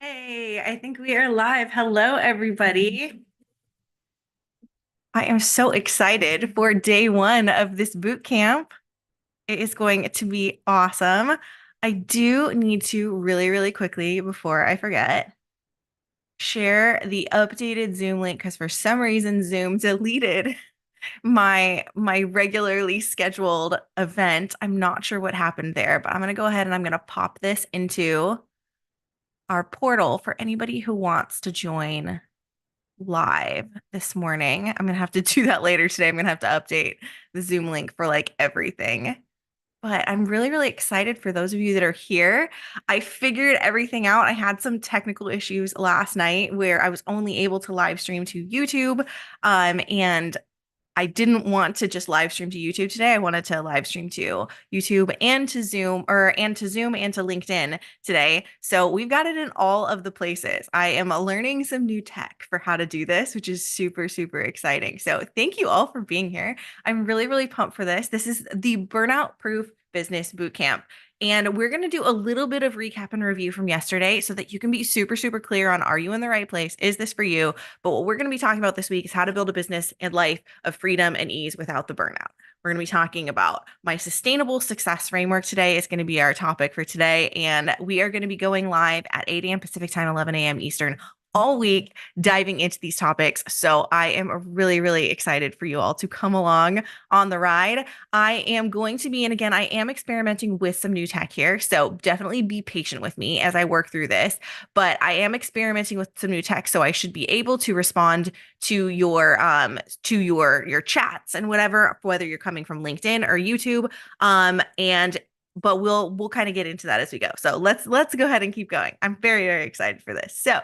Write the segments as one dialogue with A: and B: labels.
A: Hey, I think we are live. Hello, everybody. I am so excited for day one of this boot camp. It is going to be awesome. I do need to really quickly, before I forget, share the updated Zoom link because for some reason Zoom deleted my regularly scheduled event. I'm not sure what happened there, but I'm going to go ahead and I'm going to pop this into our portal for anybody who wants to join live this morning. I'm gonna have to do that later today. I'm gonna have to update the Zoom link for like everything. But I'm really excited for those of you that are here. I figured everything out. I had some technical issues last night where I was only able to live stream to YouTube. And I didn't want to just live stream to YouTube today. I wanted to live stream to YouTube and to Zoom and to Zoom and to LinkedIn today. So we've got it in all of the places. I am learning some new tech for how to do this, which is super exciting. So thank you all for being here. I'm really pumped for this. This is the Burnout-Proof Business Bootcamp. And we're going to do a little bit of recap and review from yesterday so that you can be super clear on, are you in the right place? Is this for you? But what we're going to be talking about this week is how to build a business and life of freedom and ease without the burnout. We're going to be talking about my sustainable success framework today is going to be our topic for today. And we are going to be going live at 8 a.m. Pacific time, 11 a.m. Eastern all week diving into these topics. So I am really excited for you all to come along on the ride. I am going to be, and again, I am experimenting with some new tech here. So definitely be patient with me as I work through this, but I am experimenting with some new tech. So I should be able to respond to your chats and whatever, whether you're coming from LinkedIn or YouTube. But we'll kind of get into that as we go. So let's go ahead and keep going. I'm very excited for this. So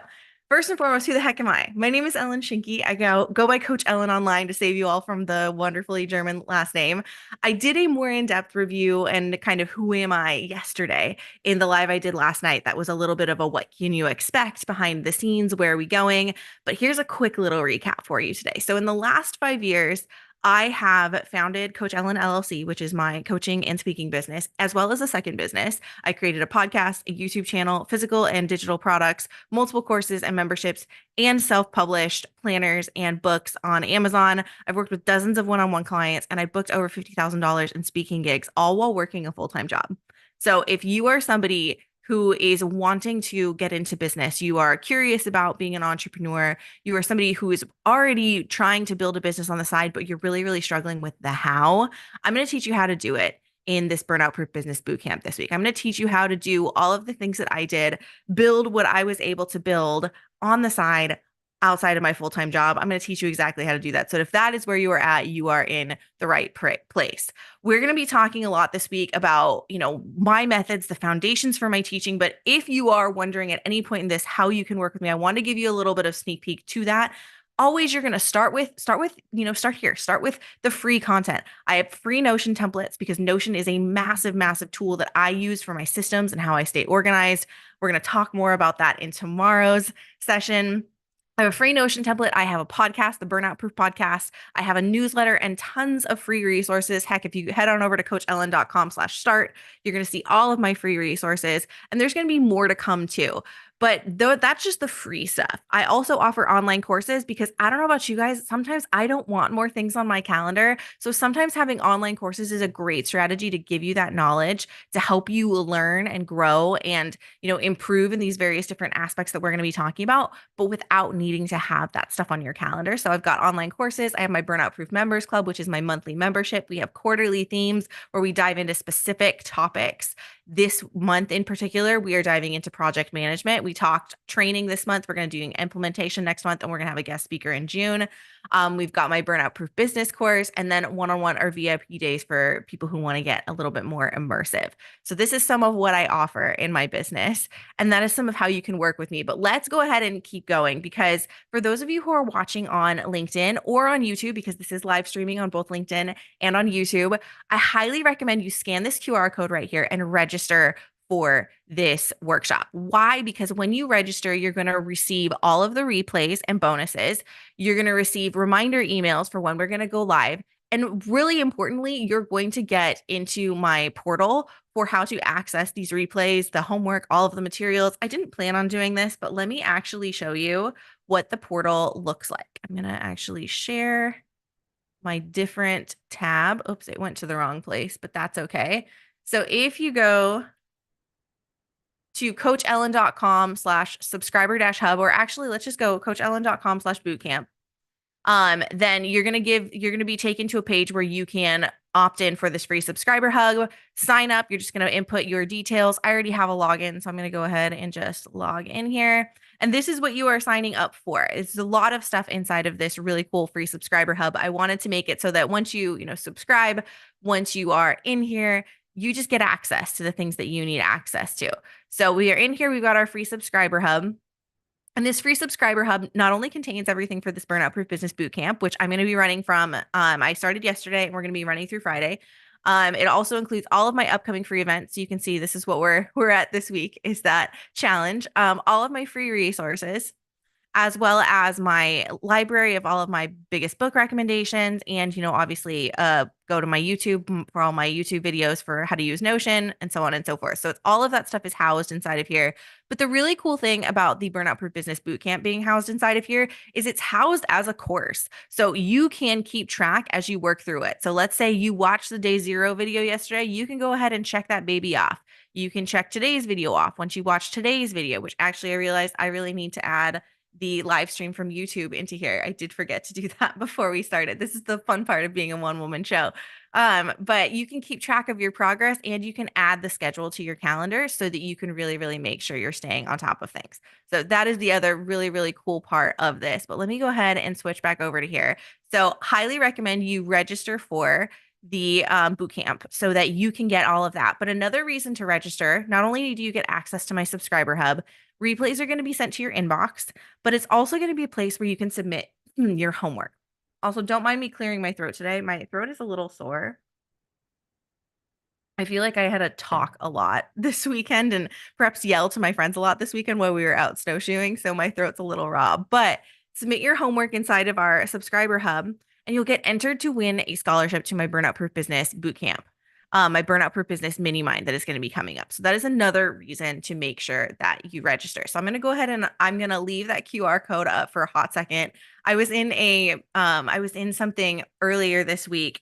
A: first and foremost, who the heck am I? My name is Ellen Schinke. I go by Coach Ellen online to save you all from the wonderfully German last name. I did a more in-depth review and kind of who am I yesterday in the live I did last night. That was a little bit of a what can you expect behind the scenes, where are we going? But here's a quick little recap for you today. So in the last 5 years, I have founded Coach Ellen LLC, which is my coaching and speaking business, as well as a second business. I created a podcast, a YouTube channel, physical and digital products, multiple courses and memberships, and self-published planners and books on Amazon. I've worked with dozens of one-on-one clients, and I booked over $50,000 in speaking gigs, all while working a full-time job. So if you are somebody who is wanting to get into business, you are curious about being an entrepreneur, you are somebody who is already trying to build a business on the side, but you're really struggling with the how, I'm going to teach you how to do it in this Burnout Proof Business Bootcamp this week. I'm going to teach you how to do all of the things that I did, build what I was able to build on the side outside of my full-time job. I'm going to teach you exactly how to do that. So if that is where you are at, you are in the right place. We're going to be talking a lot this week about, my methods, the foundations for my teaching. But if you are wondering at any point in this how you can work with me, I want to give you a little bit of sneak peek to that. Always, you're going to start here. Start with the free content. I have free Notion templates because Notion is a massive tool that I use for my systems and how I stay organized. We're going to talk more about that in tomorrow's session. I have a free Notion template. I have a podcast, the Burnout Proof Podcast. I have a newsletter and tons of free resources. Heck, if you head on over to coachellen.com/start, you're going to see all of my free resources, and there's going to be more to come too. But though that's just the free stuff. I also offer online courses because I don't know about you guys, sometimes I don't want more things on my calendar. So sometimes having online courses is a great strategy to give you that knowledge, to help you learn and grow and, improve in these various different aspects that we're going to be talking about, but without needing to have that stuff on your calendar. So I've got online courses. I have my Burnout Proof Members Club, which is my monthly membership. We have quarterly themes where we dive into specific topics. This month in particular, we are diving into project management. We talked training this month. We're going to do implementation next month, and we're going to have a guest speaker in June. We've got my Burnout Proof Business course, and then one-on-one or VIP days for people who want to get a little bit more immersive. So this is some of what I offer in my business, and that is some of how you can work with me. But let's go ahead and keep going, because for those of you who are watching on LinkedIn or on YouTube, because this is live streaming on both LinkedIn and on YouTube, I highly recommend you scan this QR code right here and register for this workshop. Why? Because when you register, you're going to receive all of the replays and bonuses. You're going to receive reminder emails for when we're going to go live. And really importantly, you're going to get into my portal for how to access these replays, the homework, all of the materials. I didn't plan on doing this, but let me actually show you what the portal looks like. I'm going to actually share my different tab. Oops, it went to the wrong place, but that's okay. So if you go to coachellen.com/subscriber-hub, or actually let's just go coachellen.com/bootcamp. Then you're going to be taken to a page where you can opt in for this free subscriber hub, sign up. You're just going to input your details. I already have a login, so I'm going to go ahead and just log in here. And this is what you are signing up for. It's a lot of stuff inside of this really cool free subscriber hub. I wanted to make it so that once you subscribe, once you are in here, you just get access to the things that you need access to. So we are in here. We've got our free subscriber hub. And this free subscriber hub not only contains everything for this Burnout-Proof Business Bootcamp, which I'm going to be running from, I started yesterday and we're going to be running through Friday. It also includes all of my upcoming free events. So you can see this is what we're at this week, is that challenge. All of my free resources, as well as my library of all of my biggest book recommendations. And, obviously go to my YouTube for all my YouTube videos for how to use Notion and so on and so forth. So it's all of that stuff is housed inside of here. But the really cool thing about the Burnout Proof Business Bootcamp being housed inside of here is it's housed as a course. So you can keep track as you work through it. So let's say you watched the day 0 video yesterday, you can go ahead and check that baby off. You can check today's video off once you watch today's video, which actually I realized I really need to add the live stream from YouTube into here. I did forget to do that before we started. This is the fun part of being a one-woman show. But you can keep track of your progress and you can add the schedule to your calendar so that you can really, really make sure you're staying on top of things. So that is the other really, really cool part of this. But let me go ahead and switch back over to here. So highly recommend you register for the bootcamp so that you can get all of that. But another reason to register, not only do you get access to my subscriber hub, replays are going to be sent to your inbox, but it's also going to be a place where you can submit your homework. Also, don't mind me clearing my throat today. My throat is a little sore. I feel like I had to talk a lot this weekend and perhaps yell to my friends a lot this weekend while we were out snowshoeing. So my throat's a little raw, but submit your homework inside of our subscriber hub and you'll get entered to win a scholarship to my Burnout Proof Business Bootcamp. My Burnout Proof Business mini mind that is going to be coming up. So that is another reason to make sure that you register. So I'm going to go ahead and I'm going to leave that QR code up for a hot second. I was in something earlier this week.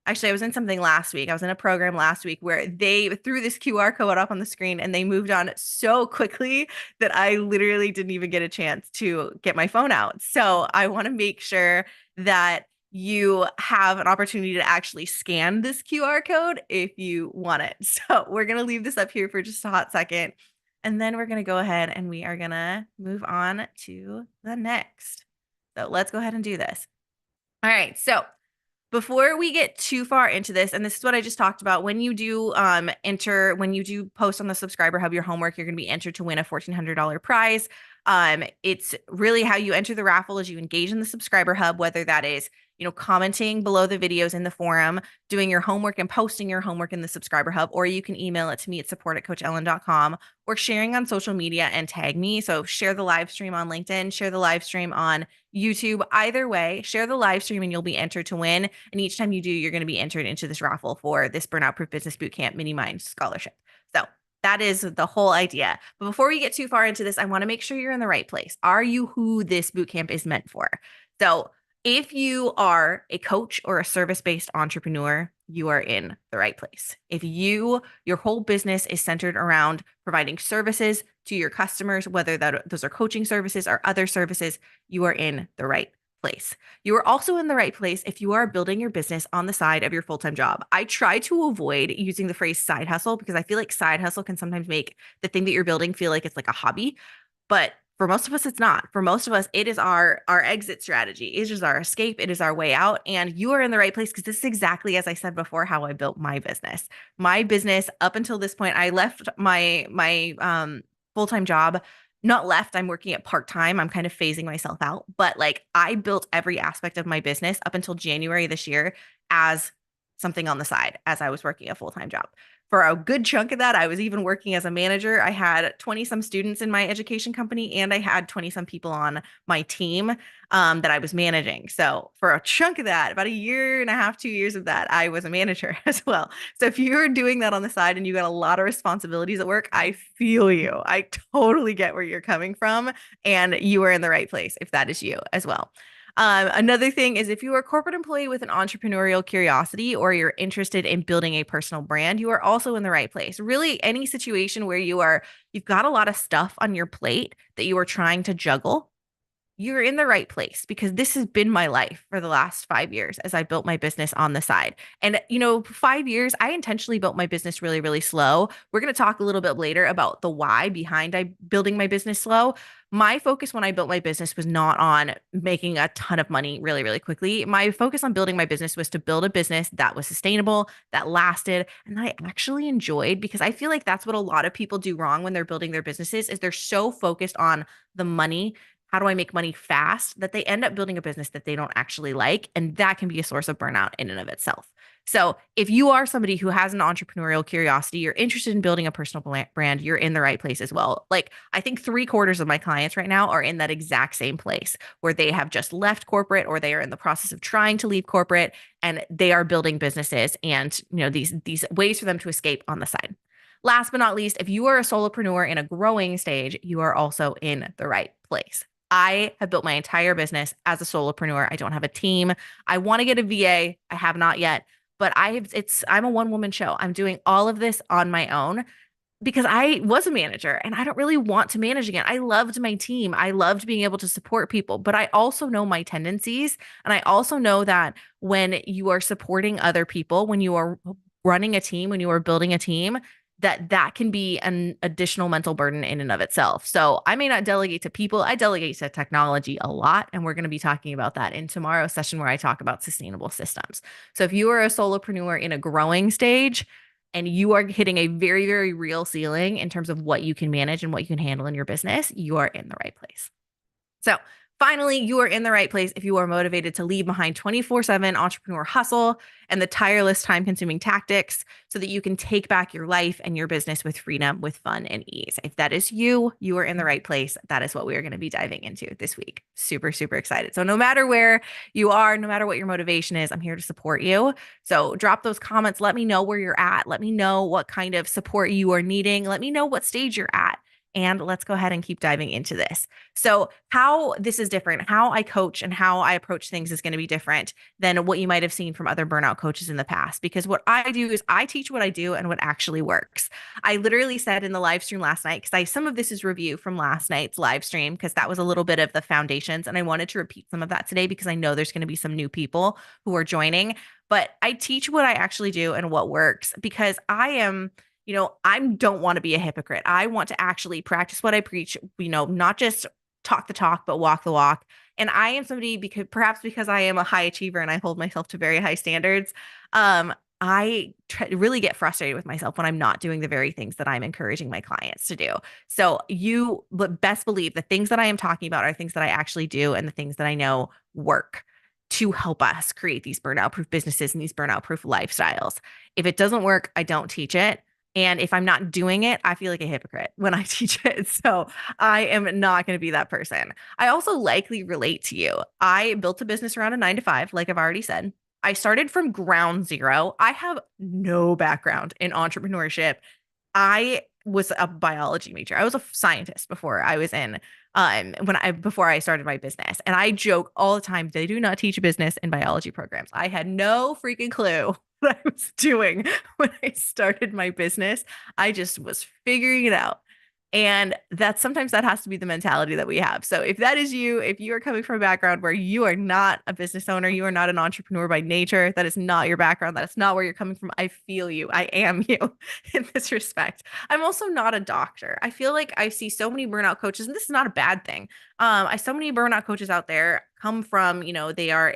A: Actually, I was in something last week. I was in a program last week where they threw this QR code up on the screen and they moved on so quickly that I literally didn't even get a chance to get my phone out. So I want to make sure that you have an opportunity to actually scan this QR code if you want it. So we're going to leave this up here for just a hot second. And then we're going to go ahead and we are going to move on to the next. So let's go ahead and do this. All right. So before we get too far into this, and this is what I just talked about, when you do post on the subscriber hub your homework, you're going to be entered to win a $1,400 prize. It's really how you enter the raffle is you engage in the subscriber hub, whether that is, commenting below the videos in the forum, doing your homework and posting your homework in the subscriber hub, or you can email it to me at support@coachellen.com, or sharing on social media and tag me. So share the live stream on LinkedIn, share the live stream on YouTube. Either way, share the live stream and you'll be entered to win. And each time you do, you're going to be entered into this raffle for this Burnout Proof Business Bootcamp Mini Mind Scholarship. So that is the whole idea. But before we get too far into this, I want to make sure you're in the right place. Are you who this bootcamp is meant for? So if you are a coach or a service-based entrepreneur, you are in the right place. If your whole business is centered around providing services to your customers, whether those are coaching services or other services, you are in the right place. You are also in the right place if you are building your business on the side of your full-time job. I try to avoid using the phrase side hustle because I feel like side hustle can sometimes make the thing that you're building feel like it's like a hobby, but for most of us, it's not. For most of us, it is our exit strategy. It is our escape. It is our way out. And you are in the right place because this is exactly, as I said before, how I built my business. My business up until this point, I left my full-time job. Not left, I'm working at part-time. I'm kind of phasing myself out. But I built every aspect of my business up until January this year as something on the side as I was working a full-time job. for a good chunk of that, I was even working as a manager. I had 20 some students in my education company, and I had 20 some people on my team that I was managing. So for a chunk of that, about a year and a half, 2 years of that, I was a manager as well. So if you're doing that on the side and you got a lot of responsibilities at work, I feel you. I totally get where you're coming from, and you are in the right place if that is you as well. Another thing is if you are a corporate employee with an entrepreneurial curiosity or you're interested in building a personal brand, you are also in the right place. Really, any situation where you've got a lot of stuff on your plate that you are trying to juggle, you're in the right place because this has been my life for the last 5 years as I built my business on the side. And, 5 years, I intentionally built my business really, really slow. We're going to talk a little bit later about the why behind I building my business slow. My focus when I built my business was not on making a ton of money really, really quickly. My focus on building my business was to build a business that was sustainable, that lasted, and that I actually enjoyed because I feel like that's what a lot of people do wrong when they're building their businesses is they're so focused on the money, how do I make money fast, that they end up building a business that they don't actually like. And that can be a source of burnout in and of itself. So if you are somebody who has an entrepreneurial curiosity, you're interested in building a personal brand, you're in the right place as well. Like I think 3/4 of my clients right now are in that exact same place where they have just left corporate or they are in the process of trying to leave corporate and they are building businesses and these ways for them to escape on the side. Last but not least, if you are a solopreneur in a growing stage, you are also in the right place. I have built my entire business as a solopreneur. I don't have a team. I want to get a VA. I have not yet, but I'm a one woman show. I'm doing all of this on my own because I was a manager and I don't really want to manage again. I loved my team. I loved being able to support people, but I also know my tendencies. And I also know that when you are supporting other people, when you are running a team, when you are building a team, that can be an additional mental burden in and of itself. So I may not delegate to people. I delegate to technology a lot. And we're going to be talking about that in tomorrow's session where I talk about sustainable systems. So if you are a solopreneur in a growing stage, and you are hitting a very, very real ceiling in terms of what you can manage and what you can handle in your business, you are in the right place. So finally, you are in the right place if you are motivated to leave behind 24/7 entrepreneur hustle and the tireless time-consuming tactics so that you can take back your life and your business with freedom, with fun and ease. If that is you, you are in the right place. That is what we are going to be diving into this week. Super, super excited. So no matter where you are, no matter what your motivation is, I'm here to support you. So drop those comments. Let me know where you're at. Let me know what kind of support you are needing. Let me know what stage you're at. And let's go ahead and keep diving into this. So, how this is different, how I coach and how I approach things is going to be different than what you might have seen from other burnout coaches in the past. Because what I do is I teach what I do and what actually works. I literally said in the live stream last night, because some of this is review from last night's live stream, because that was a little bit of the foundations. And I wanted to repeat some of that today because I know there's going to be some new people who are joining. But I teach what I actually do and what works because I don't want to be a hypocrite. I want to actually practice what I preach, not just talk the talk, but walk the walk. And I am somebody because I am a high achiever and I hold myself to very high standards. I really get frustrated with myself when I'm not doing the very things that I'm encouraging my clients to do. So but best believe the things that I am talking about are things that I actually do and the things that I know work to help us create these burnout proof businesses and these burnout proof lifestyles. If it doesn't work, I don't teach it. And if I'm not doing it, I feel like a hypocrite when I teach it. So I am not going to be that person. I also likely relate to you. I built a business around a 9 to 5, like I've already said. I started from ground zero. I have no background in entrepreneurship. I was a biology major. I was a scientist before I was in before I started my business. And I joke all the time, they do not teach business in biology programs. I had no freaking clue what I was doing when I started my business. I just was figuring it out. And sometimes that has to be the mentality that we have. So if that is you, if you are coming from a background where you are not a business owner, you are not an entrepreneur by nature, that is not your background, that is not where you're coming from. I feel you. I am you in this respect. I'm also not a doctor. I feel like I see so many burnout coaches, and this is not a bad thing. I so many burnout coaches out there come from, they're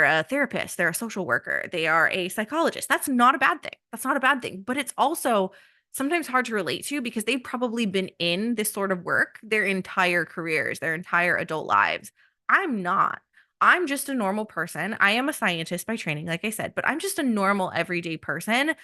A: a therapist, they're a social worker, they are a psychologist. That's not a bad thing. That's not a bad thing. But it's also sometimes hard to relate to because they've probably been in this sort of work their entire careers, their entire adult lives. I'm not. I'm just a normal person. I am a scientist by training, like I said, but I'm just a normal everyday person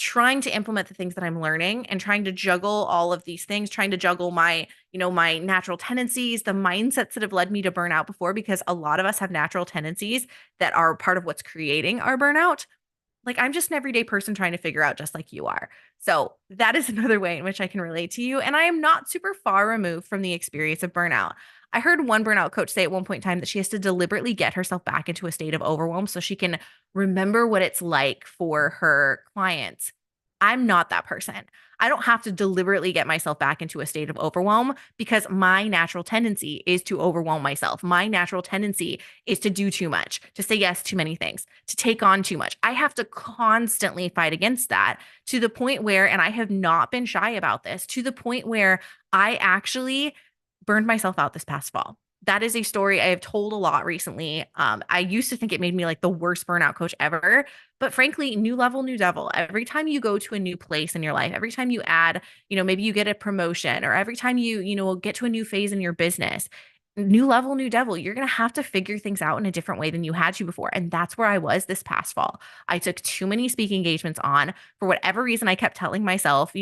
A: trying to implement the things that I'm learning and trying to juggle all of these things, trying to juggle my, my natural tendencies, the mindsets that have led me to burnout before, because a lot of us have natural tendencies that are part of what's creating our burnout. Like, I'm just an everyday person trying to figure out just like you are. So that is another way in which I can relate to you. And I am not super far removed from the experience of burnout. I heard one burnout coach say at one point in time that she has to deliberately get herself back into a state of overwhelm so she can remember what it's like for her clients. I'm not that person. I don't have to deliberately get myself back into a state of overwhelm because my natural tendency is to overwhelm myself. My natural tendency is to do too much, to say yes to too many things, to take on too much. I have to constantly fight against that to the point where, and I have not been shy about this, to the point where I actually burned myself out this past fall. That is a story I have told a lot recently. I used to think it made me like the worst burnout coach ever, but frankly, new level, new devil. Every time you go to a new place in your life, every time you add, maybe you get a promotion, or every time you get to a new phase in your business, new level, new devil, you're going to have to figure things out in a different way than you had to before. And that's where I was this past fall. I took too many speaking engagements on. For whatever reason, I kept telling myself,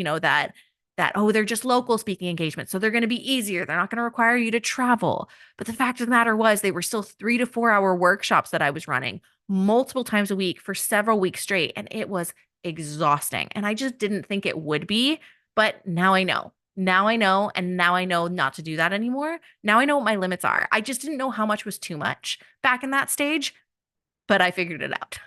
A: oh, they're just local speaking engagements, so they're going to be easier. They're not going to require you to travel. But the fact of the matter was, they were still 3 to 4 hour workshops that I was running multiple times a week for several weeks straight. And it was exhausting. And I just didn't think it would be. But now I know. Now I know. And now I know not to do that anymore. Now I know what my limits are. I just didn't know how much was too much back in that stage, but I figured it out.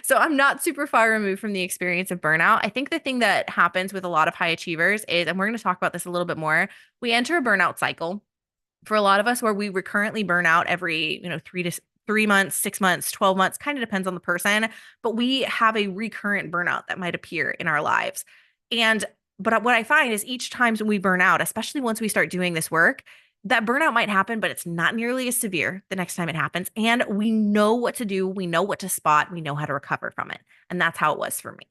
A: So I'm not super far removed from the experience of burnout. I think the thing that happens with a lot of high achievers is, and we're going to talk about this a little bit more, we enter a burnout cycle for a lot of us where we recurrently burn out every, 3 months, 6 months, 12 months, kind of depends on the person, but we have a recurrent burnout that might appear in our lives. But what I find is each time we burn out, especially once we start doing this work, that burnout might happen, but it's not nearly as severe the next time it happens. And we know what to do. We know what to spot. We know how to recover from it. And that's how it was for me.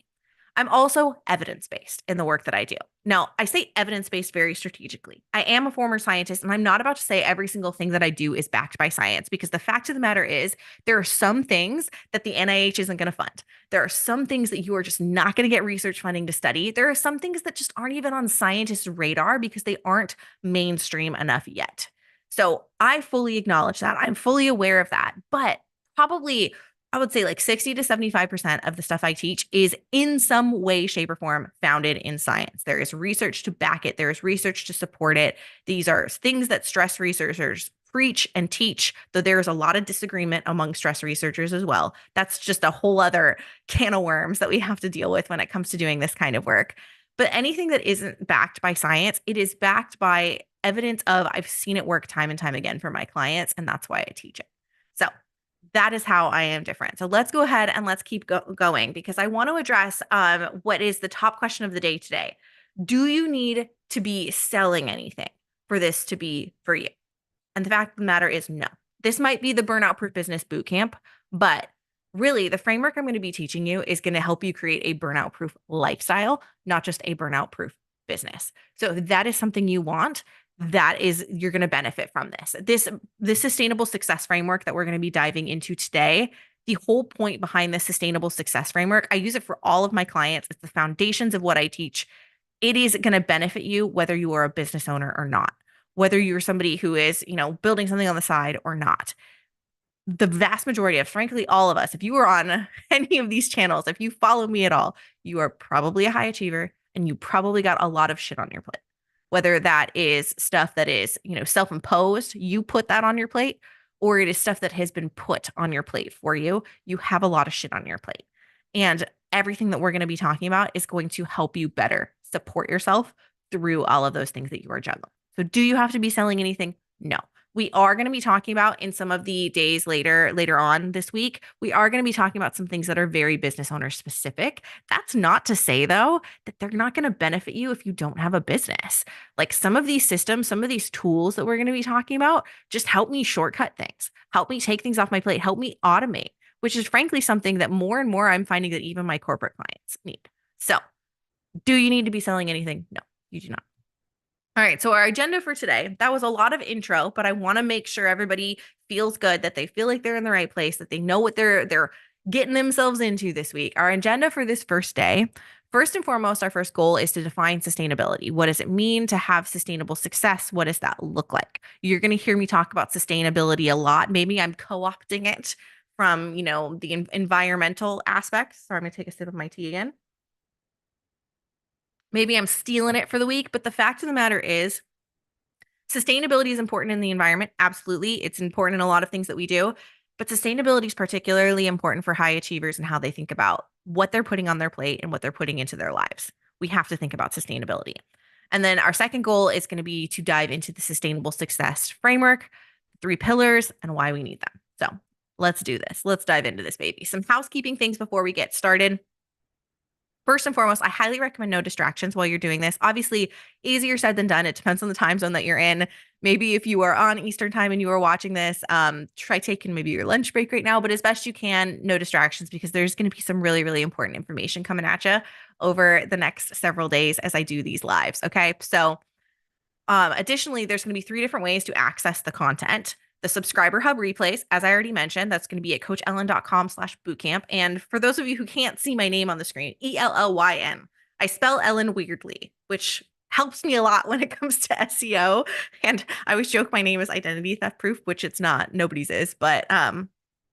A: I'm also evidence-based in the work that I do. Now, I say evidence-based very strategically. I am a former scientist, and I'm not about to say every single thing that I do is backed by science, because the fact of the matter is there are some things that the NIH isn't going to fund. There are some things that you are just not going to get research funding to study. There are some things that just aren't even on scientists' radar because they aren't mainstream enough yet. So I fully acknowledge that. I'm fully aware of that. But probably I would say like 60 to 75% of the stuff I teach is in some way, shape, or form founded in science. There is research to back it. There is research to support it. These are things that stress researchers preach and teach, though there is a lot of disagreement among stress researchers as well. That's just a whole other can of worms that we have to deal with when it comes to doing this kind of work. But anything that isn't backed by science, it is backed by evidence of I've seen it work time and time again for my clients, and that's why I teach it. So that is how I am different. So let's go ahead and let's keep going, because I want to address what is the top question of the day today. Do you need to be selling anything for this to be for you? And the fact of the matter is no. This might be the Burnout-Proof Business Bootcamp, but really the framework I'm going to be teaching you is going to help you create a burnout-proof lifestyle, not just a burnout-proof business. So if that is something you want, you're going to benefit from this sustainable success framework that we're going to be diving into today. The whole point behind this sustainable success framework, I use it for all of my clients. It's the foundations of what I teach. It is going to benefit you whether you are a business owner or not, whether you're somebody who is, building something on the side or not. The vast majority of, frankly, all of us, if you are on any of these channels, if you follow me at all, you are probably a high achiever and you probably got a lot of shit on your plate. Whether that is stuff that is, self-imposed, you put that on your plate, or it is stuff that has been put on your plate for you. You have a lot of shit on your plate. And everything that we're going to be talking about is going to help you better support yourself through all of those things that you are juggling. So do you have to be selling anything? No. We are going to be talking about in some of the days later on this week, we are going to be talking about some things that are very business owner specific. That's not to say, though, that they're not going to benefit you if you don't have a business. Like some of these systems, some of these tools that we're going to be talking about just help me shortcut things, help me take things off my plate, help me automate, which is frankly something that more and more I'm finding that even my corporate clients need. So do you need to be selling anything? No, you do not. All right, so our agenda for today, that was a lot of intro, but I want to make sure everybody feels good, that they feel like they're in the right place, that they know what they're getting themselves into this week. Our agenda for this first day, First and foremost, our first goal is to define sustainability. What does it mean to have sustainable success? What does that look like? You're going to hear me talk about sustainability a lot. Maybe I'm co-opting it from, the environmental aspects. So I'm going to take a sip of my tea again. Maybe I'm stealing it for the week, but the fact of the matter is sustainability is important in the environment. Absolutely. It's important in a lot of things that we do, but sustainability is particularly important for high achievers and how they think about what they're putting on their plate and what they're putting into their lives. We have to think about sustainability. And then our second goal is going to be to dive into the sustainable success framework, 3 pillars, and why we need them. So let's do this. Let's dive into this, baby. Some housekeeping things before we get started. First and foremost, I highly recommend no distractions while you're doing this. Obviously, easier said than done. It depends on the time zone that you're in. Maybe if you are on Eastern time and you are watching this, try taking maybe your lunch break right now, but as best you can, no distractions, because there's going to be some really, really important information coming at you over the next several days as I do these lives. Okay. So additionally, there's going to be 3 different ways to access the content. The subscriber hub replays, as I already mentioned, that's going to be at coachellen.com/bootcamp. And for those of you who can't see my name on the screen, ELLYN. I spell Ellen weirdly, which helps me a lot when it comes to SEO. And I always joke my name is identity theft proof, which it's not. Nobody's is, but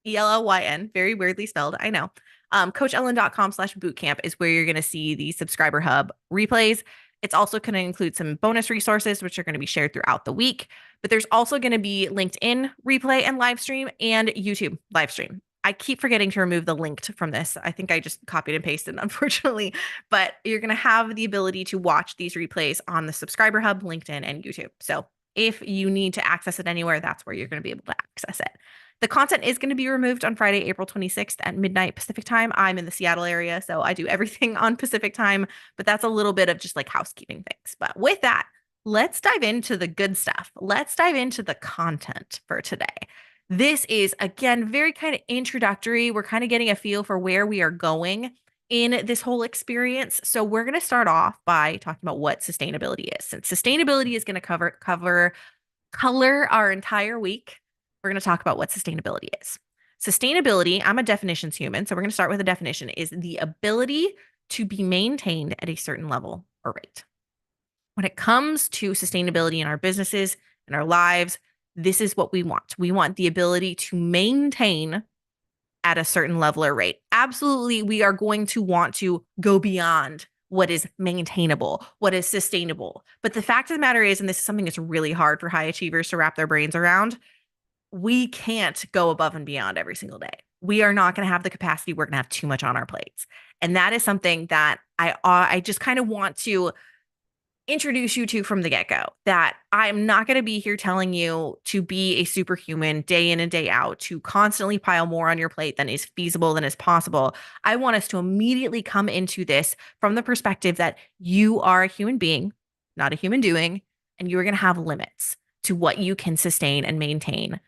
A: ELLYN, very weirdly spelled. I know. coachellen.com/bootcamp is where you're going to see the subscriber hub replays. It's also going to include some bonus resources, which are going to be shared throughout the week. But there's also going to be LinkedIn replay and live stream and YouTube live stream. I keep forgetting to remove the linked from this. I think I just copied and pasted, unfortunately. But you're going to have the ability to watch these replays on the subscriber hub, LinkedIn, and YouTube. So if you need to access it anywhere, that's where you're going to be able to access it. The content is going to be removed on Friday, April 26th at midnight Pacific time. I'm in the Seattle area, so I do everything on Pacific time, but that's a little bit of just like housekeeping things. But with that, let's dive into the good stuff. Let's dive into the content for today. This is, again, very kind of introductory. We're kind of getting a feel for where we are going in this whole experience. So we're going to start off by talking about what sustainability is. Since sustainability is going to color our entire week, we're going to talk about what sustainability is. Sustainability, I'm a definitions human, so we're going to start with a definition, is the ability to be maintained at a certain level or rate. When it comes to sustainability in our businesses and our lives, this is what we want. We want the ability to maintain at a certain level or rate. Absolutely, we are going to want to go beyond what is maintainable, what is sustainable. But the fact of the matter is, and this is something that's really hard for high achievers to wrap their brains around, we can't go above and beyond every single day. We are not going to have the capacity. We're going to have too much on our plates. And that is something that I just kind of want to introduce you to from the get-go, that I'm not going to be here telling you to be a superhuman day in and day out, to constantly pile more on your plate than is feasible, than is possible. I want us to immediately come into this from the perspective that you are a human being, not a human doing, and you are going to have limits to what you can sustain and maintain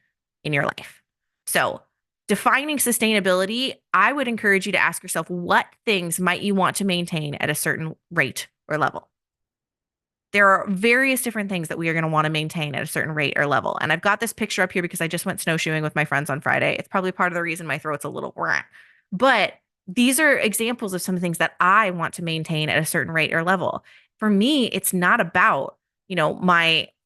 A: in your life. So defining sustainability, I would encourage you to ask yourself, what things might you want to maintain at a certain rate or level? There are various different things that we are going to want to maintain at a certain rate or level. And I've got this picture up here because I just went snowshoeing with my friends on Friday. It's probably part of the reason my throat's a little rah. But these are examples of some things that I want to maintain at a certain rate or level. For me, it's not about,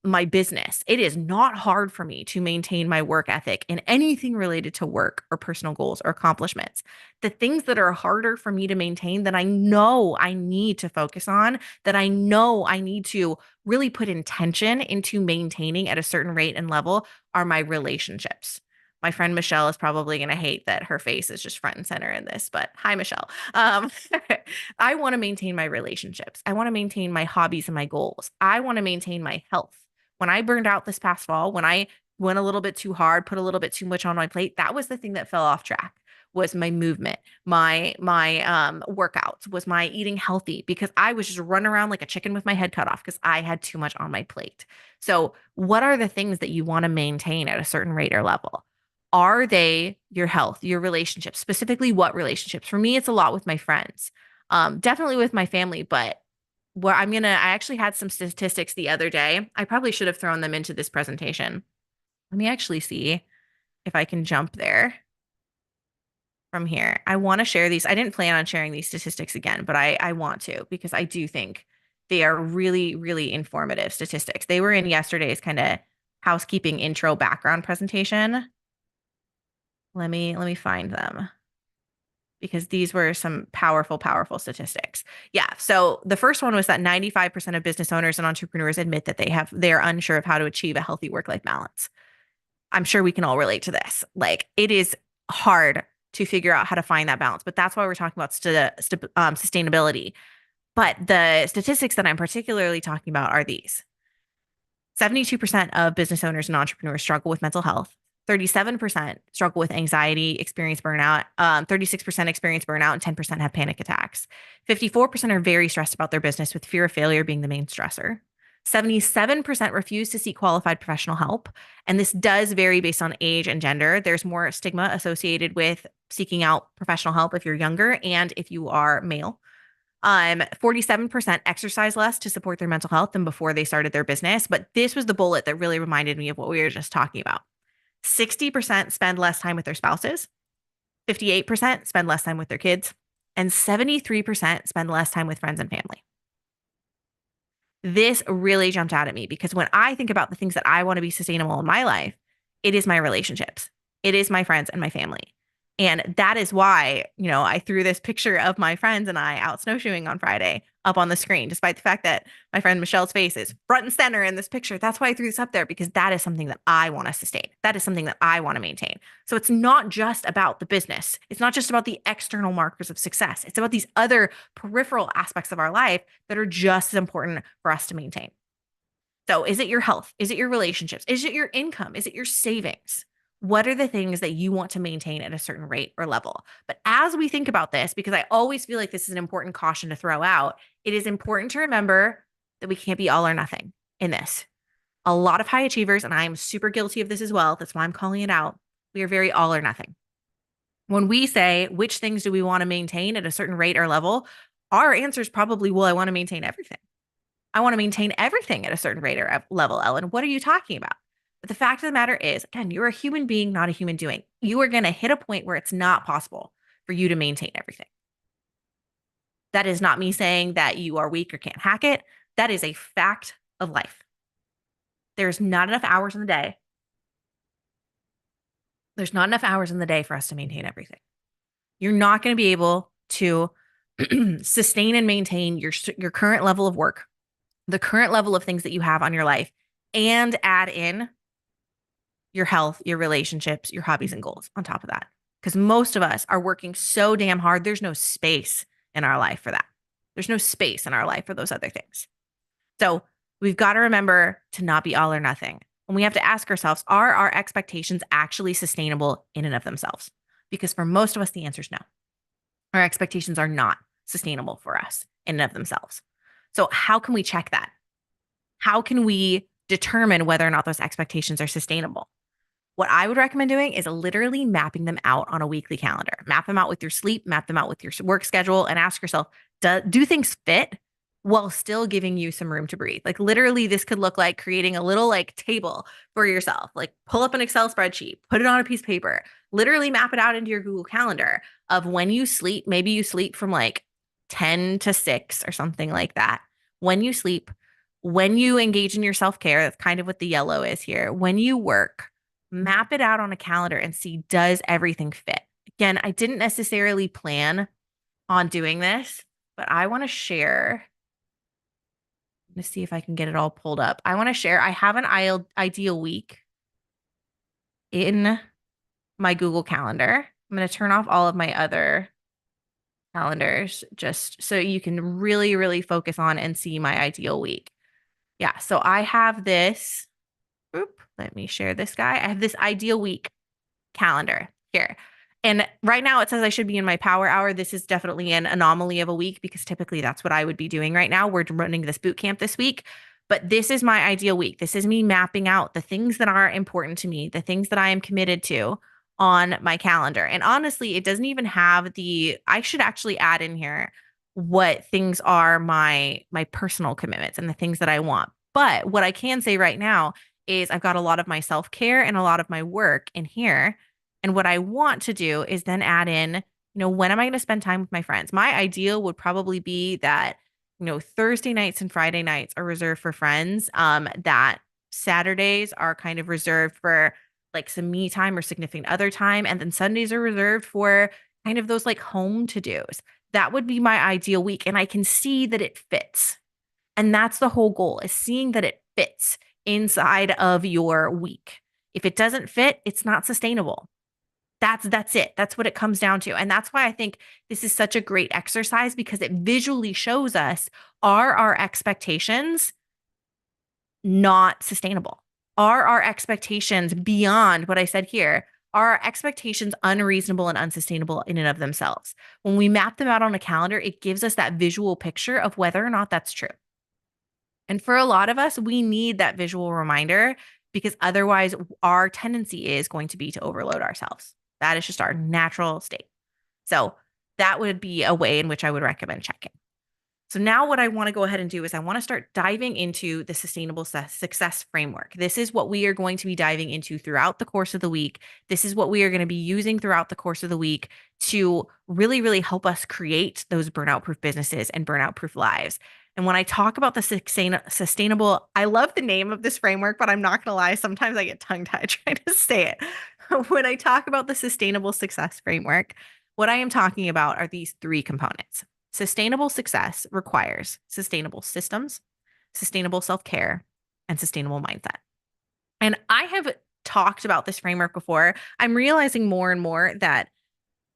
A: my business. It is not hard for me to maintain my work ethic in anything related to work or personal goals or accomplishments. The things that are harder for me to maintain, that I know I need to focus on, that I know I need to really put intention into maintaining at a certain rate and level, are my relationships. My friend Michelle is probably going to hate that her face is just front and center in this, but hi, Michelle. I want to maintain my relationships. I want to maintain my hobbies and my goals. I want to maintain my health. When I burned out this past fall, when I went a little bit too hard, put a little bit too much on my plate, that was the thing that fell off track, was my movement, my workouts, was my eating healthy, because I was just running around like a chicken with my head cut off because I had too much on my plate. So what are the things that you want to maintain at a certain rate or level? Are they your health, your relationships? Specifically, what relationships? For me, it's a lot with my friends, definitely with my family, but I actually had some statistics the other day. I probably should have thrown them into this presentation. Let me actually see if I can jump there. from here. I want to share these. I didn't plan on sharing these statistics again, but I want to because I do think they are really, really informative statistics. They were in yesterday's kind of housekeeping intro background presentation. Let me find them because these were some powerful, powerful statistics. Yeah. So the first one was that 95% of business owners and entrepreneurs admit that they're unsure of how to achieve a healthy work-life balance. I'm sure we can all relate to this. Like it is hard to figure out how to find that balance, but that's why we're talking about sustainability. But the statistics that I'm particularly talking about are these. 72% of business owners and entrepreneurs struggle with mental health. 37% struggle with anxiety, experience burnout. 36% experience burnout, and 10% have panic attacks. 54% are very stressed about their business, with fear of failure being the main stressor. 77% refuse to seek qualified professional help. And this does vary based on age and gender. There's more stigma associated with seeking out professional help if you're younger and if you are male. 47% exercise less to support their mental health than before they started their business. But this was the bullet that really reminded me of what we were just talking about. 60% spend less time with their spouses, 58% spend less time with their kids, and 73% spend less time with friends and family. This really jumped out at me because when I think about the things that I want to be sustainable in my life, it is my relationships, it is my friends and my family. And that is why, I threw this picture of my friends and I out snowshoeing on Friday up on the screen, despite the fact that my friend Michelle's face is front and center in this picture. That's why I threw this up there, because that is something that I want to sustain. That is something that I want to maintain. So it's not just about the business. It's not just about the external markers of success. It's about these other peripheral aspects of our life that are just as important for us to maintain. So is it your health? Is it your relationships? Is it your income? Is it your savings? What are the things that you want to maintain at a certain rate or level? But as we think about this, because I always feel like this is an important caution to throw out, it is important to remember that we can't be all or nothing in this. A lot of high achievers, and I'm super guilty of this as well, that's why I'm calling it out, we are very all or nothing. When we say, which things do we want to maintain at a certain rate or level, our answer is probably, well, I want to maintain everything. I want to maintain everything at a certain rate or level, Ellen. What are you talking about? But the fact of the matter is, again, you're a human being, not a human doing. You are going to hit a point where it's not possible for you to maintain everything. That is not me saying that you are weak or can't hack it. That is a fact of life. There's not enough hours in the day. There's not enough hours in the day for us to maintain everything. You're not going to be able to sustain and maintain your current level of work, the current level of things that you have on your life, and add in your health, your relationships, your hobbies and goals on top of that. Because most of us are working so damn hard, there's no space in our life for that. There's no space in our life for those other things. So we've got to remember to not be all or nothing. And we have to ask ourselves, are our expectations actually sustainable in and of themselves? Because for most of us, the answer is no. Our expectations are not sustainable for us in and of themselves. So how can we check that? How can we determine whether or not those expectations are sustainable? What I would recommend doing is literally mapping them out on a weekly calendar. Map them out with your sleep, map them out with your work schedule, and ask yourself, do things fit while still giving you some room to breathe? Like literally, this could look like creating a little table for yourself. Like pull up an Excel spreadsheet, put it on a piece of paper, literally map it out into your Google Calendar of when you sleep. Maybe you sleep from 10 to 6 or something like that. When you sleep, when you engage in your self-care, that's kind of what the yellow is here. When you work, map it out on a calendar and see, does everything fit? Again, I didn't necessarily plan on doing this, but I want to share. Let's see if I can get it all pulled up. I want to share. I have an ideal week in my Google Calendar. I'm going to turn off all of my other calendars just so you can really, really focus on and see my ideal week. Yeah. So I have this. Let me share this guy. I have this ideal week calendar here. And right now it says I should be in my power hour. This is definitely an anomaly of a week because typically that's what I would be doing right now. We're running this boot camp this week, but this is my ideal week. This is me mapping out the things that are important to me, the things that I am committed to on my calendar. And honestly, it doesn't even have I should actually add in here what things are my personal commitments and the things that I want. But what I can say right now is I've got a lot of my self-care and a lot of my work in here. And what I want to do is then add in, when am I going to spend time with my friends? My ideal would probably be that, Thursday nights and Friday nights are reserved for friends, that Saturdays are kind of reserved for like some me time or significant other time. And then Sundays are reserved for kind of those like home to-dos. That would be my ideal week. And I can see that it fits. And that's the whole goal, is seeing that it fits inside of your week. If it doesn't fit, it's not sustainable. That's it. That's what it comes down to. And that's why I think this is such a great exercise, because it visually shows us, are our expectations not sustainable? Are our expectations beyond what I said here? Are our expectations unreasonable and unsustainable in and of themselves? When we map them out on a calendar, it gives us that visual picture of whether or not that's true. And for a lot of us, we need that visual reminder, because otherwise our tendency is going to be to overload ourselves. That is just our natural state. So that would be a way in which I would recommend checking. So now what I want to go ahead and do is I want to start diving into the sustainable success framework. This is what we are going to be diving into throughout the course of the week. This is what we are going to be using throughout the course of the week to really, really help us create those burnout-proof businesses and burnout-proof lives. And when I talk about the sustainable, I love the name of this framework, but I'm not going to lie, sometimes I get tongue-tied trying to say it. When I talk about the sustainable success framework, what I am talking about are these three components. Sustainable success requires sustainable systems, sustainable self-care, and sustainable mindset. And I have talked about this framework before. I'm realizing more and more that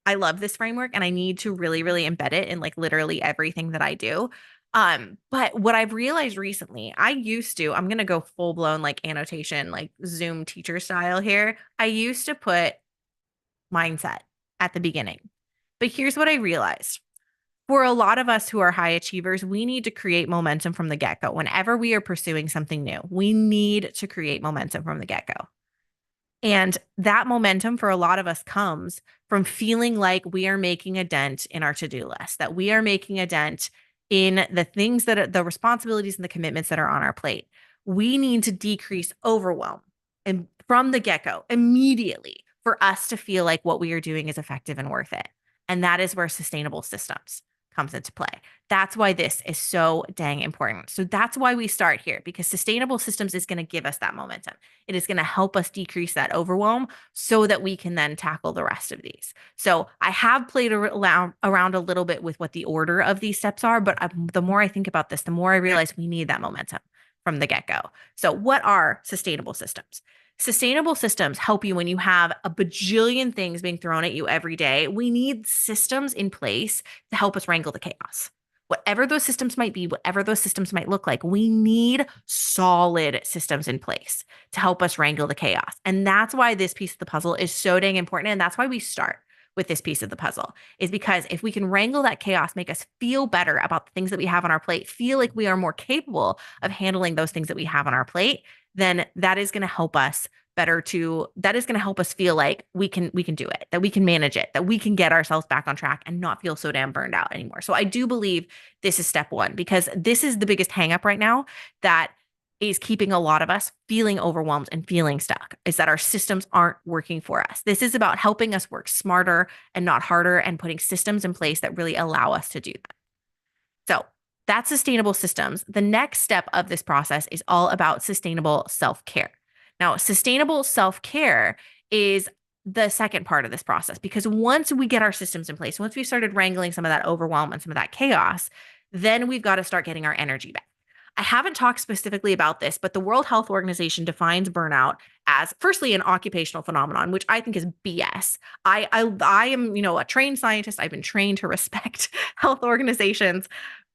A: I love this framework and I need to really, really embed it in like literally everything that I do. But what I've realized recently, I'm going to go full blown like annotation, like Zoom teacher style here. I used to put mindset at the beginning, but here's what I realized. For a lot of us who are high achievers, we need to create momentum from the get-go. Whenever we are pursuing something new, we need to create momentum from the get-go. And that momentum for a lot of us comes from feeling like we are making a dent in our to-do list, that we are making a dent in the things that are the responsibilities and the commitments that are on our plate. We need to decrease overwhelm and from the get-go immediately for us to feel like what we are doing is effective and worth it. And that is where sustainable systems comes into play. That's why this is so dang important. So that's why we start here, because sustainable systems is going to give us that momentum. It is going to help us decrease that overwhelm so that we can then tackle the rest of these. So I have played around a little bit with what the order of these steps are, but the more I think about this, the more I realize we need that momentum from the get-go. So what are sustainable systems? Sustainable systems help you when you have a bajillion things being thrown at you every day. We need systems in place to help us wrangle the chaos. Whatever those systems might be, whatever those systems might look like, we need solid systems in place to help us wrangle the chaos. And that's why this piece of the puzzle is so dang important. And that's why we start with this piece of the puzzle, is because if we can wrangle that chaos, make us feel better about the things that we have on our plate, feel like we are more capable of handling those things that we have on our plate, then that is going to help us feel like we can do it, that we can manage it, that we can get ourselves back on track and not feel so damn burned out anymore. So I do believe this is step one, because this is the biggest hang up right now that is keeping a lot of us feeling overwhelmed and feeling stuck, is that our systems aren't working for us. This is about helping us work smarter and not harder, and putting systems in place that really allow us to do that. So that's sustainable systems. The next step of this process is all about sustainable self-care. Now, sustainable self-care is the second part of this process, because once we get our systems in place, once we started wrangling some of that overwhelm and some of that chaos, then we've got to start getting our energy back. I haven't talked specifically about this, but the World Health Organization defines burnout as, firstly, an occupational phenomenon, which I think is BS. I am, a trained scientist. I've been trained to respect health organizations.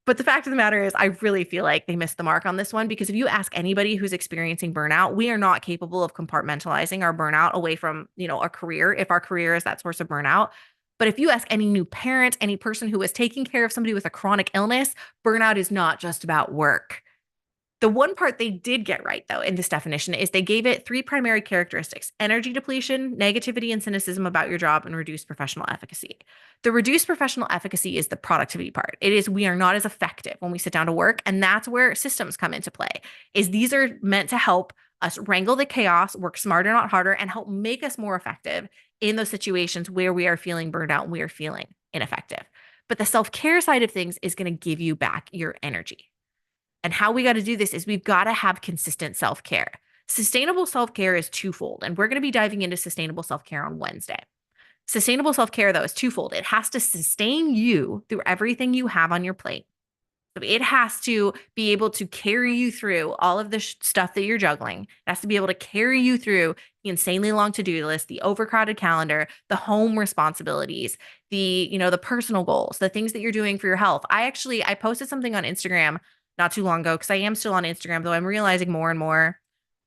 A: But the fact of the matter is, I really feel like they missed the mark on this one, because if you ask anybody who's experiencing burnout, we are not capable of compartmentalizing our burnout away from, a career, if our career is that source of burnout. But if you ask any new parent, any person who is taking care of somebody with a chronic illness, burnout is not just about work. The one part they did get right, though, in this definition is they gave it three primary characteristics: energy depletion, negativity and cynicism about your job, and reduced professional efficacy. The reduced professional efficacy is the productivity part. It is, we are not as effective when we sit down to work. And that's where systems come into play, is these are meant to help us wrangle the chaos, work smarter, not harder, and help make us more effective in those situations where we are feeling burned out and we are feeling ineffective. But the self-care side of things is going to give you back your energy. And how we got to do this is we've got to have consistent self-care. Sustainable self-care is twofold, and we're going to be diving into sustainable self-care on Wednesday. Sustainable self-care, though, is twofold. It has to sustain you through everything you have on your plate. So it has to be able to carry you through all of the stuff that you're juggling. It has to be able to carry you through the insanely long to-do list, the overcrowded calendar, the home responsibilities, the personal goals, the things that you're doing for your health. I posted something on Instagram not too long ago because I am still on Instagram, though I'm realizing more and more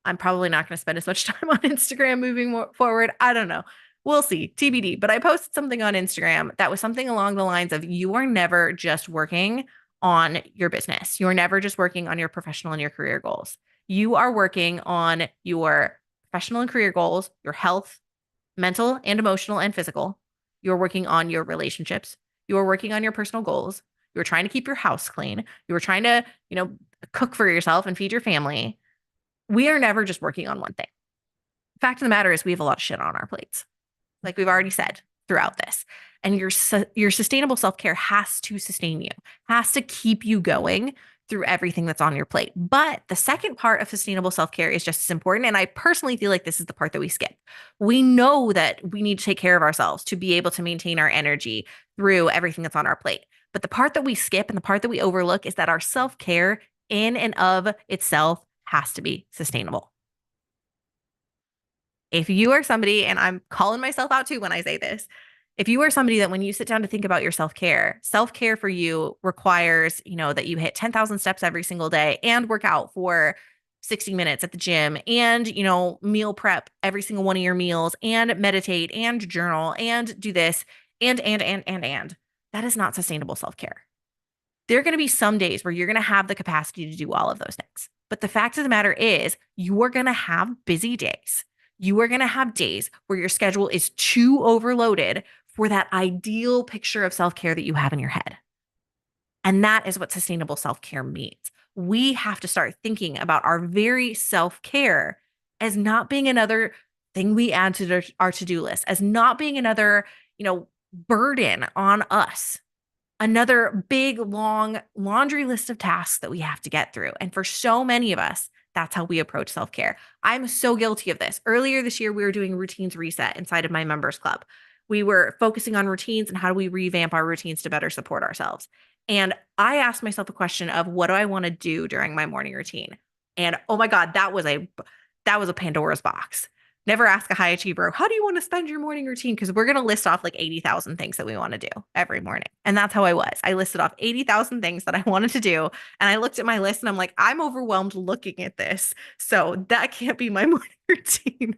A: I'm probably not going to spend as much time on Instagram moving forward. I don't know. We'll see, TBD. But I posted something on Instagram that was something along the lines of you are never just working on your business. You're never just working on your professional and your career goals. You are working on your professional and career goals, your health, mental and emotional and physical. You're working on your relationships. You're working on your personal goals. You're trying to keep your house clean. You're trying to, cook for yourself and feed your family. We are never just working on one thing. Fact of the matter is we have a lot of shit on our plates, like we've already said throughout this. And your sustainable self-care has to sustain you, has to keep you going through everything that's on your plate. But the second part of sustainable self-care is just as important. And I personally feel like this is the part that we skip. We know that we need to take care of ourselves to be able to maintain our energy through everything that's on our plate. But the part that we skip and the part that we overlook is that our self-care in and of itself has to be sustainable. If you are somebody, and I'm calling myself out too when I say this, if you are somebody that when you sit down to think about your self-care for you requires, that you hit 10,000 steps every single day and work out for 60 minutes at the gym and, meal prep every single one of your meals and meditate and journal and do this and, that is not sustainable self-care. There are going to be some days where you're going to have the capacity to do all of those things. But the fact of the matter is you are going to have busy days. You are going to have days where your schedule is too overloaded for that ideal picture of self-care that you have in your head. And that is what sustainable self-care means. We have to start thinking about our very self-care as not being another thing we add to our to-do list, as not being another, burden on us, another big, long laundry list of tasks that we have to get through. And for so many of us, that's how we approach self-care. I'm so guilty of this. Earlier this year, we were doing routines reset inside of my members club. We were focusing on routines and how do we revamp our routines to better support ourselves. And I asked myself the question of what do I want to do during my morning routine? And oh my God, that was a Pandora's box. Never ask a high achiever, how do you want to spend your morning routine? Because we're going to list off like 80,000 things that we want to do every morning. And that's how I was. I listed off 80,000 things that I wanted to do. And I looked at my list and I'm like, I'm overwhelmed looking at this. So that can't be my morning routine.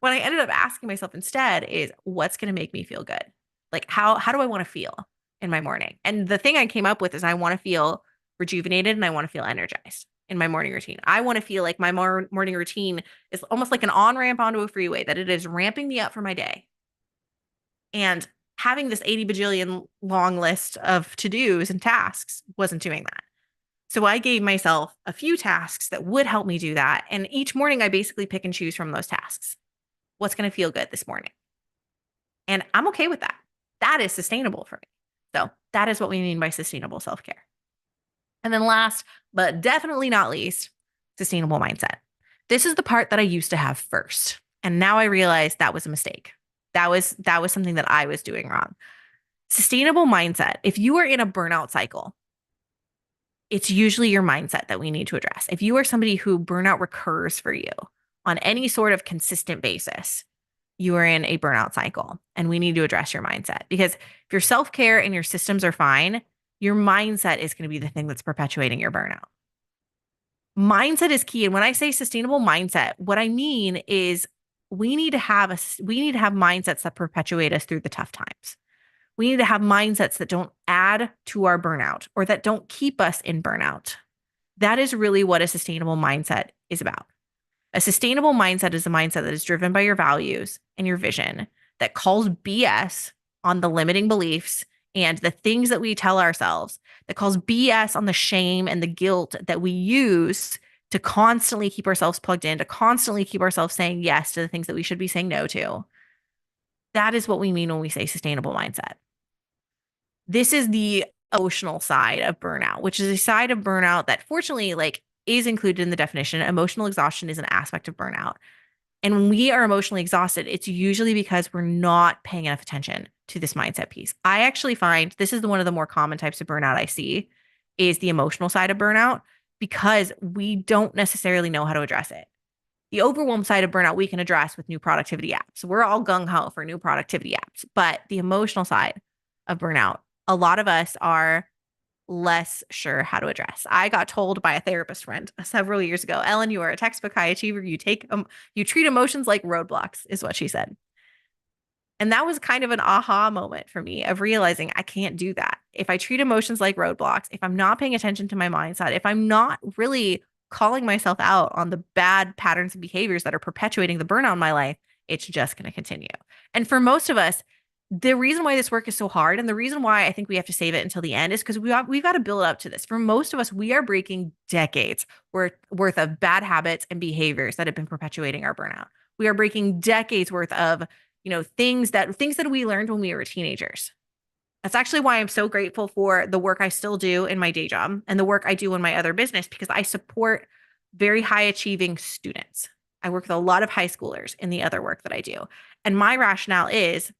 A: What I ended up asking myself instead is what's going to make me feel good? Like how do I want to feel in my morning? And the thing I came up with is I want to feel rejuvenated and I want to feel energized in my morning routine. I want to feel like my morning routine is almost like an on-ramp onto a freeway, that it is ramping me up for my day. And having this 80 bajillion long list of to-dos and tasks wasn't doing that. So I gave myself a few tasks that would help me do that. And each morning I basically pick and choose from those tasks. What's going to feel good this morning? And I'm okay with that. That is sustainable for me. So that is what we mean by sustainable self-care. And then last, but definitely not least, sustainable mindset. This is the part that I used to have first. And now I realize that was a mistake. That was something that I was doing wrong. Sustainable mindset. If you are in a burnout cycle, it's usually your mindset that we need to address. If you are somebody who burnout recurs for you on any sort of consistent basis, you are in a burnout cycle and we need to address your mindset, because if your self-care and your systems are fine, your mindset is going to be the thing that's perpetuating your burnout. Mindset is key. And when I say sustainable mindset, what I mean is we need to have mindsets that perpetuate us through the tough times. We need to have mindsets that don't add to our burnout or that don't keep us in burnout. That is really what a sustainable mindset is about. A sustainable mindset is a mindset that is driven by your values and your vision, that calls BS on the limiting beliefs and the things that we tell ourselves, that calls BS on the shame and the guilt that we use to constantly keep ourselves plugged in, to constantly keep ourselves saying yes to the things that we should be saying no to. That is what we mean when we say sustainable mindset. This is the emotional side of burnout, which is a side of burnout that fortunately is included in the definition. Emotional exhaustion is an aspect of burnout. And when we are emotionally exhausted, it's usually because we're not paying enough attention to this mindset piece. I actually find this is one of the more common types of burnout I see is the emotional side of burnout because we don't necessarily know how to address it. The overwhelm side of burnout we can address with new productivity apps. We're all gung ho for new productivity apps, but the emotional side of burnout, a lot of us are less sure how to address. I got told by a therapist friend several years ago, Ellen, you are a textbook high achiever. You treat emotions like roadblocks, is what she said. And that was kind of an aha moment for me of realizing I can't do that. If I treat emotions like roadblocks, if I'm not paying attention to my mindset, if I'm not really calling myself out on the bad patterns and behaviors that are perpetuating the burnout in my life, it's just going to continue. And for most of us, the reason why this work is so hard and the reason why I think we have to save it until the end is because we've got to build up to this. For most of us, we are breaking decades worth of bad habits and behaviors that have been perpetuating our burnout. We are breaking decades worth of things that we learned when we were teenagers. That's actually why I'm so grateful for the work I still do in my day job and the work I do in my other business, because I support very high achieving students. I work with a lot of high schoolers in the other work that I do. And my rationale is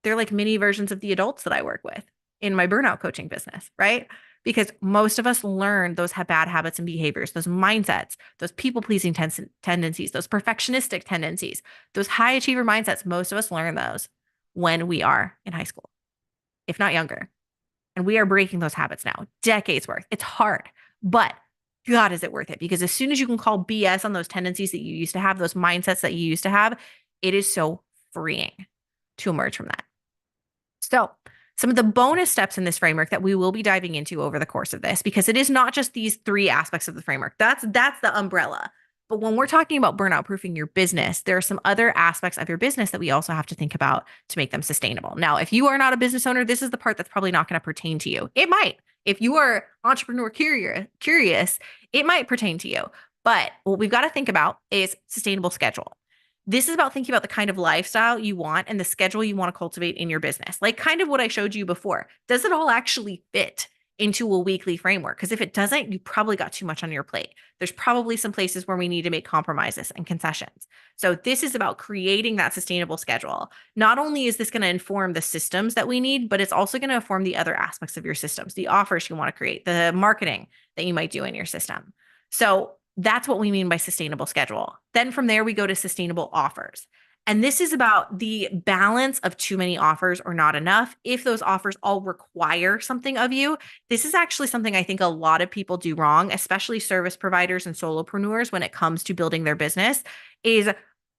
A: they're like mini versions of the adults that I work with in my burnout coaching business, right? Because most of us learn those bad habits and behaviors, those mindsets, those people-pleasing tendencies, those perfectionistic tendencies, those high achiever mindsets. Most of us learn those when we are in high school, if not younger. And we are breaking those habits now, decades worth. It's hard, but God, is it worth it? Because as soon as you can call BS on those tendencies that you used to have, those mindsets that you used to have, it is so freeing to emerge from that. So, some of the bonus steps in this framework that we will be diving into over the course of this, because it is not just these three aspects of the framework. That's the umbrella. But when we're talking about burnout proofing your business, there are some other aspects of your business that we also have to think about to make them sustainable. Now, if you are not a business owner, this is the part that's probably not going to pertain to you. It might. If you are entrepreneur curious, it might pertain to you. But what we've got to think about is sustainable schedule. This is about thinking about the kind of lifestyle you want and the schedule you want to cultivate in your business. Like kind of what I showed you before. Does it all actually fit into a weekly framework? Because if it doesn't, you probably got too much on your plate. There's probably some places where we need to make compromises and concessions. So this is about creating that sustainable schedule. Not only is this going to inform the systems that we need, but it's also going to inform the other aspects of your systems, the offers you want to create, the marketing that you might do in your system. So that's what we mean by sustainable schedule. Then from there, we go to sustainable offers. And this is about the balance of too many offers or not enough. If those offers all require something of you, this is actually something I think a lot of people do wrong, especially service providers and solopreneurs when it comes to building their business, is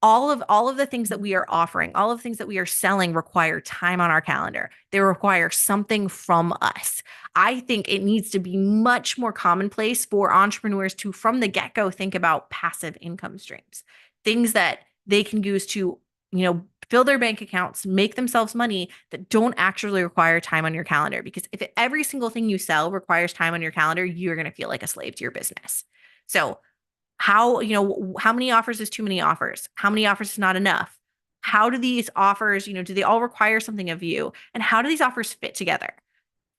A: all of the things that we are offering, all of the things that we are selling require time on our calendar. They require something from us. I think it needs to be much more commonplace for entrepreneurs to, from the get-go, think about passive income streams, things that they can use to, fill their bank accounts, make themselves money that don't actually require time on your calendar. Because if every single thing you sell requires time on your calendar, you're going to feel like a slave to your business. So how many offers is too many offers? How many offers is not enough? How do these offers, do they all require something of you? And how do these offers fit together?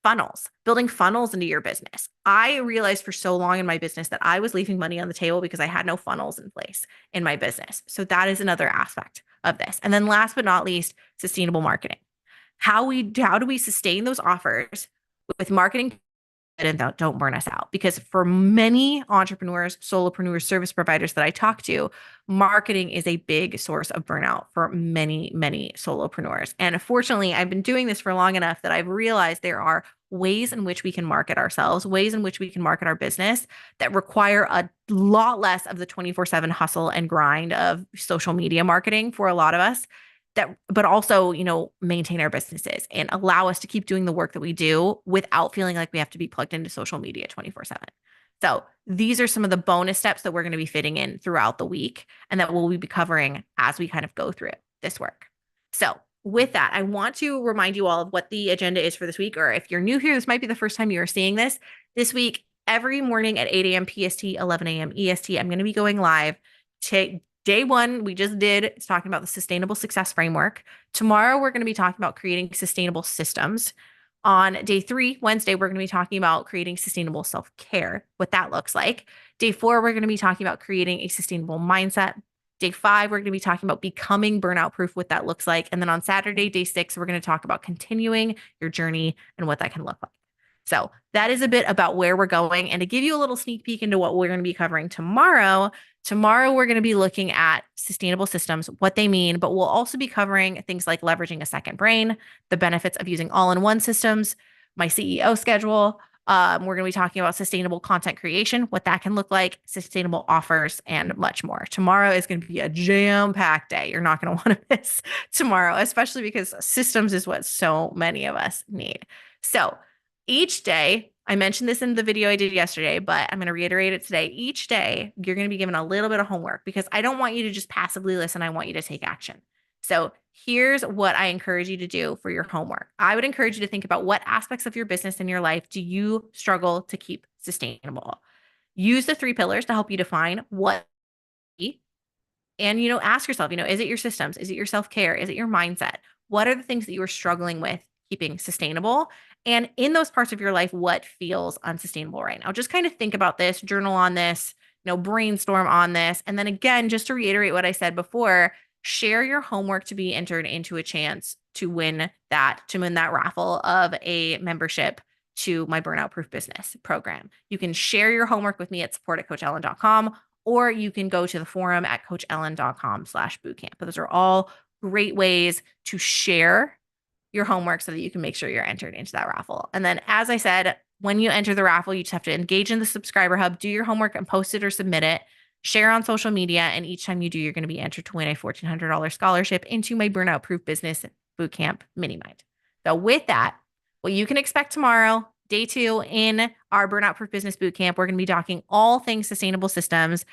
A: Funnels, building funnels into your business. I realized for so long in my business that I was leaving money on the table because I had no funnels in place in my business. So that is another aspect of this. And then last but not least, sustainable marketing. How do we sustain those offers with marketing and don't burn us out? Because for many entrepreneurs, solopreneurs, service providers that I talk to, marketing is a big source of burnout for many, many solopreneurs. And fortunately, I've been doing this for long enough that I've realized there are ways in which we can market ourselves, ways in which we can market our business that require a lot less of the 24/7 hustle and grind of social media marketing for a lot of us, but also, maintain our businesses and allow us to keep doing the work that we do without feeling like we have to be plugged into social media 24/7. So these are some of the bonus steps that we're going to be fitting in throughout the week and that we'll be covering as we kind of go through this work. So with that, I want to remind you all of what the agenda is for this week, or if you're new here, this might be the first time you are seeing this. This week, every morning at 8 a.m. PST, 11 a.m. EST, I'm going to be going live Day one, we just did, is talking about the sustainable success framework. Tomorrow, we're going to be talking about creating sustainable systems. On day 3, Wednesday, we're going to be talking about creating sustainable self-care, what that looks like. Day 4, we're going to be talking about creating a sustainable mindset. Day 5, we're going to be talking about becoming burnout proof, what that looks like. And then on Saturday, day 6, we're going to talk about continuing your journey and what that can look like. So that is a bit about where we're going. And to give you a little sneak peek into what we're going to be covering tomorrow, we're going to be looking at sustainable systems, what they mean, but we'll also be covering things like leveraging a second brain, the benefits of using all-in-one systems, my CEO schedule. We're going to be talking about sustainable content creation, what that can look like, sustainable offers, and much more. Tomorrow is going to be a jam-packed day. You're not going to want to miss tomorrow, especially because systems is what so many of us need. So each day, I mentioned this in the video I did yesterday, but I'm going to reiterate it today. Each day, you're going to be given a little bit of homework because I don't want you to just passively listen. I want you to take action. So here's what I encourage you to do for your homework. I would encourage you to think about what aspects of your business and your life do you struggle to keep sustainable. Use the 3 pillars to help you define what, and, ask yourself, is it your systems? Is it your self-care? Is it your mindset? What are the things that you are struggling with keeping sustainable? And in those parts of your life, what feels unsustainable right now? Just kind of think about this, journal on this, brainstorm on this. And then again, just to reiterate what I said before, share your homework to be entered into a chance to win that raffle of a membership to my Burnout-Proof Business program. You can share your homework with me at support@coachellen.com, or you can go to the forum at coachellen.com/bootcamp. Those are all great ways to share your homework so that you can make sure you're entered into that raffle. And then, as I said, when you enter the raffle, you just have to engage in the subscriber hub, do your homework and post it or submit it, share on social media. And each time you do, you're going to be entered to win a $1,400 scholarship into my Burnout-Proof Business Bootcamp Mini Mind. So with that, what you can expect tomorrow, day 2 in our Burnout-Proof Business Bootcamp, we're going to be talking all things sustainable systems.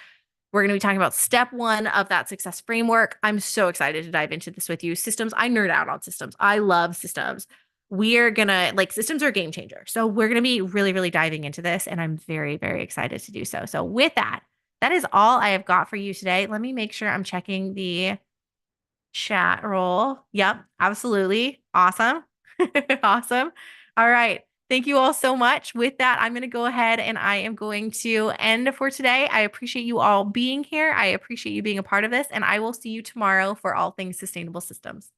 A: We're going to be talking about step 1 of that success framework. I'm so excited to dive into this with you. Systems, I nerd out on systems. I love systems. Systems are a game changer. So we're going to be really, really diving into this, and I'm very, very excited to do so. So with that, that is all I have got for you today. Let me make sure I'm checking the chat roll. Yep, absolutely. Awesome. Awesome. All right. Thank you all so much. With that, I'm going to go ahead and I am going to end for today. I appreciate you all being here. I appreciate you being a part of this, and I will see you tomorrow for all things sustainable systems.